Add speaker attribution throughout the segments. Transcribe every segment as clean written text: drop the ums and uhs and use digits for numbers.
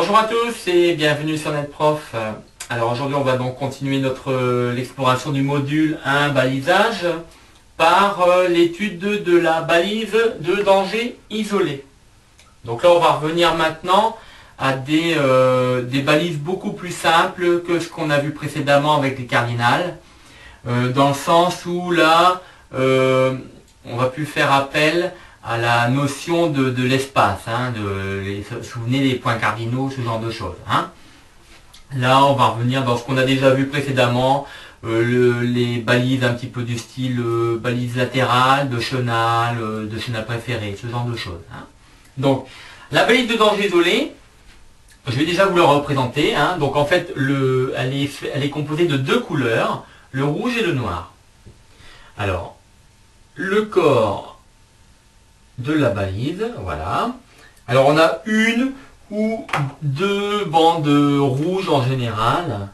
Speaker 1: Bonjour à tous et bienvenue sur NetProf. Alors aujourd'hui on va donc continuer l'exploration du module 1 balisage par l'étude de la balise de danger isolé. Donc là on va revenir maintenant à des balises beaucoup plus simples que ce qu'on a vu précédemment avec les cardinals, dans le sens où là on va plus faire appel à la notion de l'espace, souvenez des points cardinaux, ce genre de choses. Là, on va revenir dans ce qu'on a déjà vu précédemment, les balises un petit peu du style balise latérale, de chenal préféré, ce genre de choses. Donc, la balise de danger isolé, je vais déjà vous la représenter. Donc, en fait, elle est composée de deux couleurs, le rouge et le noir. Alors, le corps de la balise, voilà. Alors on a une ou deux bandes rouges en général.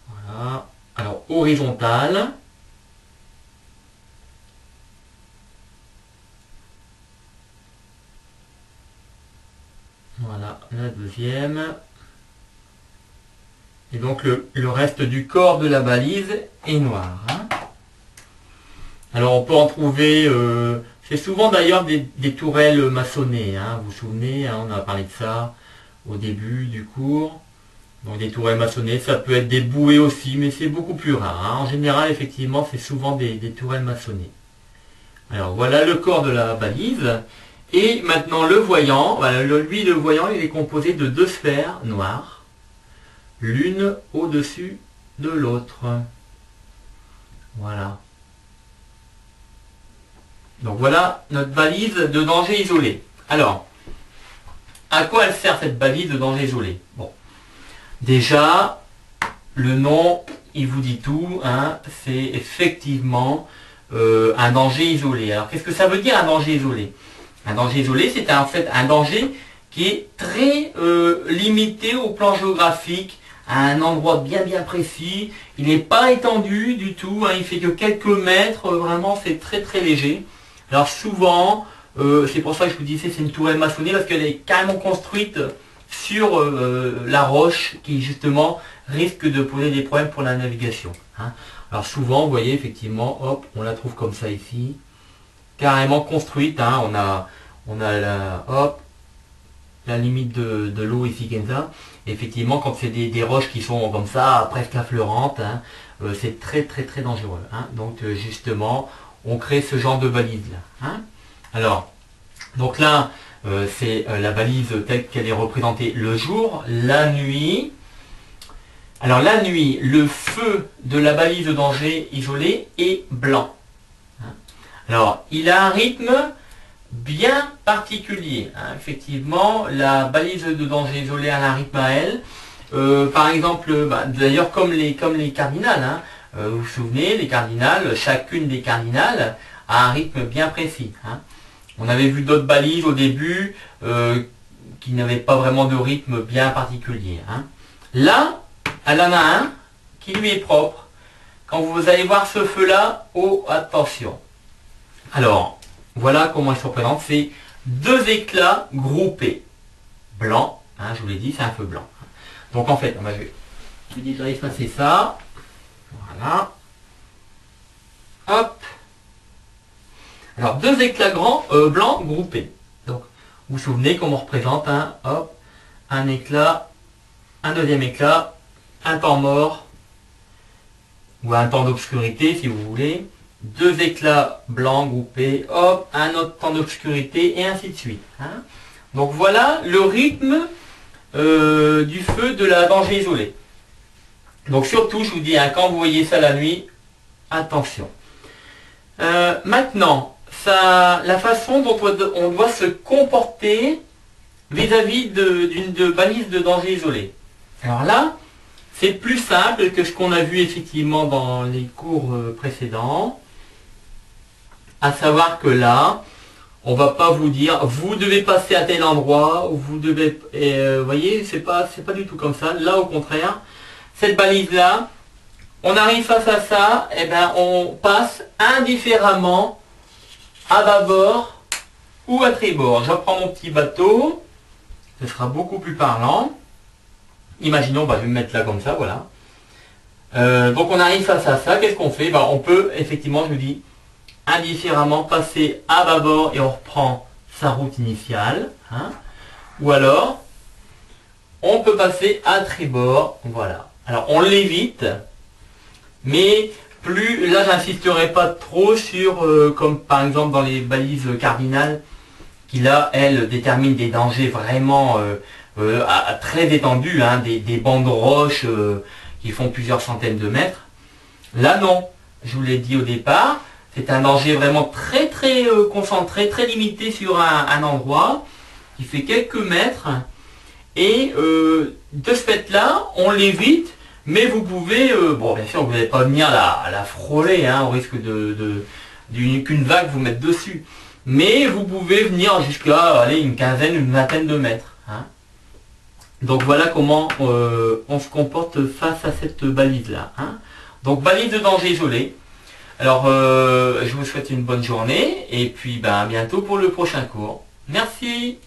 Speaker 1: Voilà. Alors horizontale. Voilà la deuxième. Et donc le reste du corps de la balise est noir. Alors on peut en trouver, c'est souvent d'ailleurs des tourelles maçonnées, vous vous souvenez, on a parlé de ça au début du cours. Donc des tourelles maçonnées, ça peut être des bouées aussi, mais c'est beaucoup plus rare. En général, effectivement, c'est souvent des tourelles maçonnées. Alors voilà le corps de la balise. Et maintenant le voyant, voilà, le voyant, il est composé de deux sphères noires, l'une au-dessus de l'autre. Voilà. Donc voilà notre balise de danger isolé. Alors, à quoi elle sert cette balise de danger isolé? Bon, déjà, le nom, il vous dit tout, c'est effectivement un danger isolé. Alors qu'est-ce que ça veut dire un danger isolé? Un danger isolé, c'est en fait un danger qui est très limité au plan géographique, à un endroit bien précis. Il n'est pas étendu du tout, il fait que quelques mètres, vraiment c'est très léger. Alors souvent, c'est pour ça que je vous disais c'est une tourelle maçonnée, parce qu'elle est carrément construite sur la roche qui justement risque de poser des problèmes pour la navigation. Alors souvent, vous voyez effectivement, hop, on la trouve comme ça ici, carrément construite. On a la limite de l'eau ici comme ça. Et effectivement, quand c'est des roches qui sont comme ça, presque affleurantes, c'est très dangereux. Donc justement, on crée ce genre de balise là. Alors, donc là, c'est la balise telle qu'elle est représentée le jour, la nuit. Alors la nuit, le feu de la balise de danger isolé est blanc. Alors, il a un rythme bien particulier. Effectivement, la balise de danger isolé a un rythme à elle. Par exemple, d'ailleurs comme les cardinals, vous vous souvenez, les cardinals, chacune des cardinales a un rythme bien précis. On avait vu d'autres balises au début qui n'avaient pas vraiment de rythme bien particulier. Là, elle en a un qui lui est propre. Quand vous allez voir ce feu-là, oh attention. Alors, voilà comment il se représente. C'est deux éclats groupés. Blanc, je vous l'ai dit, c'est un feu blanc. Donc en fait, je vais déjà effacer ça. Voilà. Hop. Alors, deux éclats blancs groupés. Donc, vous vous souvenez qu'on représente un éclat, un deuxième éclat, un temps mort, ou un temps d'obscurité si vous voulez, deux éclats blancs groupés, hop, un autre temps d'obscurité, et ainsi de suite. Donc voilà le rythme du feu de la danger isolé. Donc surtout, je vous dis, quand vous voyez ça la nuit, attention. Maintenant, la façon dont on doit se comporter vis-à-vis d'une balise de danger isolé. Alors là, c'est plus simple que ce qu'on a vu effectivement dans les cours précédents. À savoir que là, on va pas vous dire, vous devez passer à tel endroit, ou vous devez... vous voyez, c'est pas du tout comme ça. Là, au contraire, cette balise-là, on arrive face à ça, et on passe indifféremment à bâbord ou à tribord. Je prends mon petit bateau, Ce sera beaucoup plus parlant. Imaginons, je vais me mettre là comme ça, voilà. Donc on arrive face à ça, qu'est-ce qu'on fait? On peut effectivement, je vous dis, indifféremment passer à bâbord et on reprend sa route initiale. Hein. Ou alors, on peut passer à tribord, voilà. Alors on l'évite, mais plus, là j'insisterai pas trop sur, comme par exemple dans les balises cardinales, qui là, elles, déterminent des dangers vraiment très étendus, hein, des bancs de roches qui font plusieurs centaines de mètres. Là non, je vous l'ai dit au départ, c'est un danger vraiment très concentré, très limité sur un endroit, qui fait quelques mètres, et de ce fait-là, on l'évite, mais vous pouvez, bon bien sûr vous n'allez pas venir la frôler, hein, au risque qu'une vague vous mette dessus. Mais vous pouvez venir jusqu'à une quinzaine, une vingtaine de mètres. Hein. Donc voilà comment on se comporte face à cette balise-là. Hein. Donc balise de danger isolée. Alors je vous souhaite une bonne journée et puis à bientôt pour le prochain cours. Merci.